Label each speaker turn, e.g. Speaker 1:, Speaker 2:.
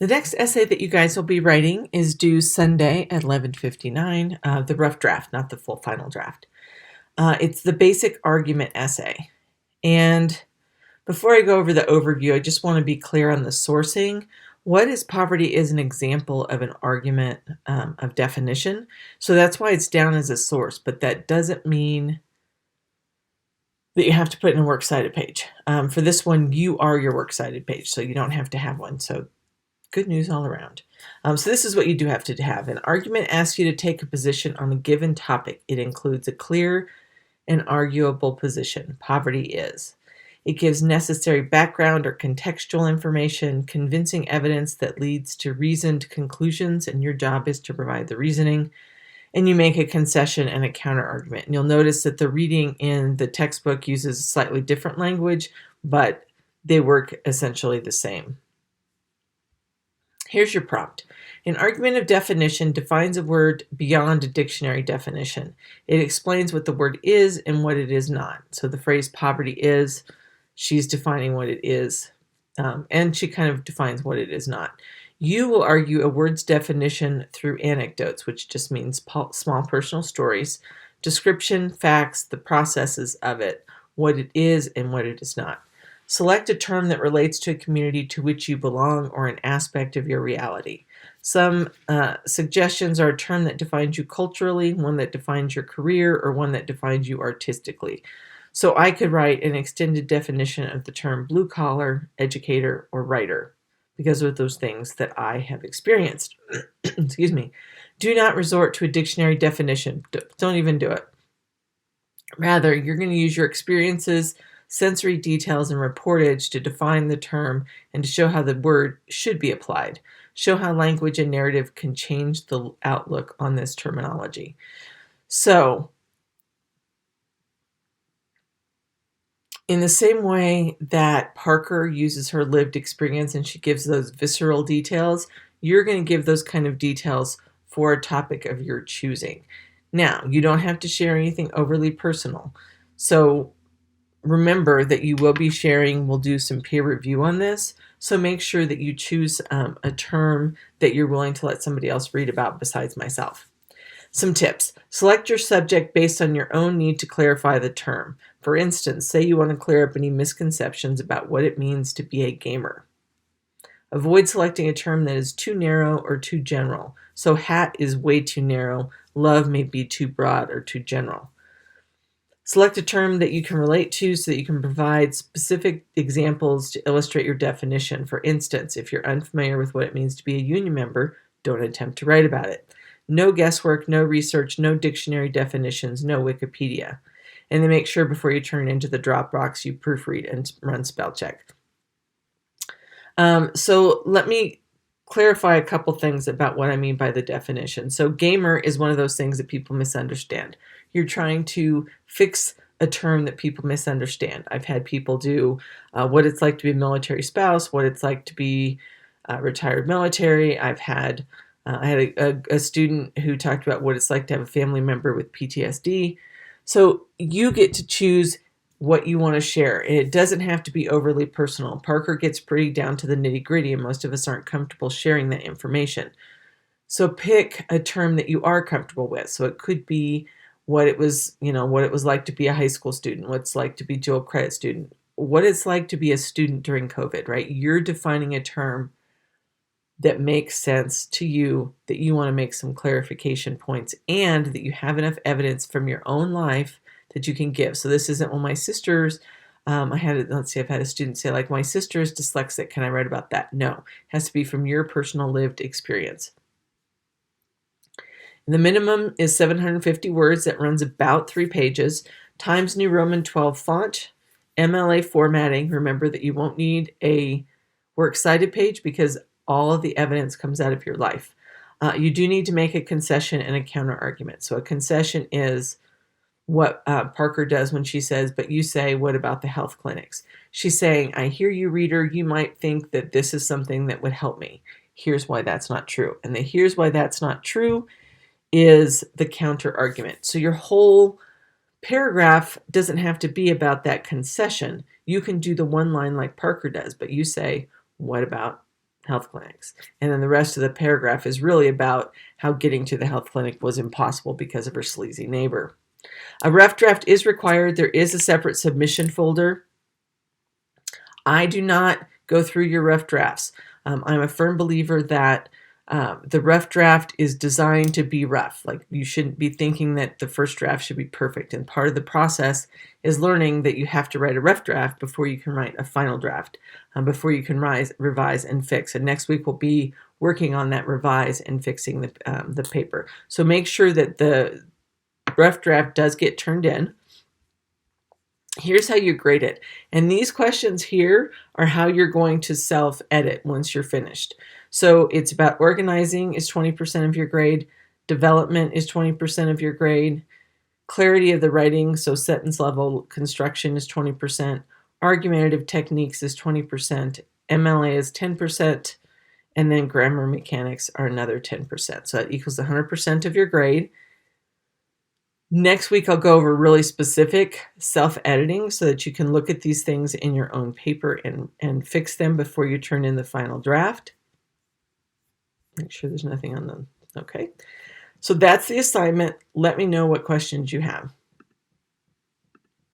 Speaker 1: The next essay that you guys will be writing is due Sunday at 11:59. The rough draft, not the full final draft. It's the basic argument essay. And before I go over the overview, I just want to be clear on the sourcing. What is poverty is an example of an argument of definition. So that's why it's down as a source, but that doesn't mean that you have to put in a works cited page. For this one, you are your works cited page, so you don't have to have one. So good news all around. So this is what you do have to have. An argument asks you to take a position on a given topic. It includes a clear and arguable position. Poverty is. It gives necessary background or contextual information, convincing evidence that leads to reasoned conclusions, and your job is to provide the reasoning. And you make a concession and a counter argument. And you'll notice that the reading in the textbook uses slightly different language, but they work essentially the same. Here's your prompt. An argument of definition defines a word beyond a dictionary definition. It explains what the word is and what it is not. So the phrase poverty is, she's defining what it is, and she kind of defines what it is not. You will argue a word's definition through anecdotes, which just means small personal stories, description, facts, the processes of it, what it is and what it is not. Select a term that relates to a community to which you belong or an aspect of your reality. Some suggestions are a term that defines you culturally, one that defines your career, or one that defines you artistically. So I could write an extended definition of the term blue collar, educator, or writer because of those things that I have experienced. Excuse me. Do not resort to a dictionary definition. Don't even do it. Rather, you're going to use your experiences, sensory details, and reportage to define the term and to show how the word should be applied. Show how language and narrative can change the outlook on this terminology. So, in the same way that Parker uses her lived experience and she gives those visceral details, you're going to give those kind of details for a topic of your choosing. Now, you don't have to share anything overly personal. So remember that you will be sharing, we'll do some peer review on this. So make sure that you choose a term that you're willing to let somebody else read about besides myself. Some tips. Select your subject based on your own need to clarify the term. For instance, say you want to clear up any misconceptions about what it means to be a gamer. Avoid selecting a term that is too narrow or too general. So hat is way too narrow. Love may be too broad or too general. Select a term that you can relate to so that you can provide specific examples to illustrate your definition. For instance, if you're unfamiliar with what it means to be a union member, don't attempt to write about it. No guesswork, no research, no dictionary definitions, no Wikipedia. And then make sure before you turn it into the Dropbox, you proofread and run spell check. So let me clarify a couple things about what I mean by the definition. So gamer is one of those things that people misunderstand. You're trying to fix a term that people misunderstand. I've had people do what it's like to be a military spouse, what it's like to be retired military. I had a student who talked about what it's like to have a family member with PTSD. So you get to choose what you want to share. It doesn't have to be overly personal. Parker gets pretty down to the nitty-gritty, and most of us aren't comfortable sharing that information. So pick a term that you are comfortable with. So it could be what it was like to be a high school student, what it's like to be dual credit student, what it's like to be a student during COVID, right? You're defining a term that makes sense to you, that you want to make some clarification points, and that you have enough evidence from your own life that you can give. So this isn't, well, my sister's, I've had a student say, like, my sister is dyslexic, can I write about that? No, it has to be from your personal lived experience. The minimum is 750 words. That runs about 3 pages. Times New Roman 12 font, MLA formatting. Remember that you won't need a works cited page because all of the evidence comes out of your life. You do need to make a concession and a counter argument. So a concession is what Parker does when she says, but you say, what about the health clinics? She's saying, I hear you, reader. You might think that this is something that would help me. Here's why that's not true. And the here's why that's not true is the counter argument. So your whole paragraph doesn't have to be about that concession. You can do the one line like Parker does, but you say, what about health clinics. And then the rest of the paragraph is really about how getting to the health clinic was impossible because of her sleazy neighbor. A rough draft is required. There is a separate submission folder. I do not go through your rough drafts. I'm a firm believer that the rough draft is designed to be rough. Like, you shouldn't be thinking that the first draft should be perfect. And part of the process is learning that you have to write a rough draft before you can write a final draft, before you can revise and fix. And next week we'll be working on that revise and fixing the paper. So make sure that the rough draft does get turned in. Here's how you grade it. And these questions here are how you're going to self-edit once you're finished. So it's about organizing is 20% of your grade. Development is 20% of your grade. Clarity of the writing, so sentence level construction, is 20%. Argumentative techniques is 20%. MLA is 10%. And then grammar mechanics are another 10%. So that equals 100% of your grade. Next week, I'll go over really specific self-editing so that you can look at these things in your own paper and fix them before you turn in the final draft. Make sure there's nothing on them. Okay. So that's the assignment. Let me know what questions you have.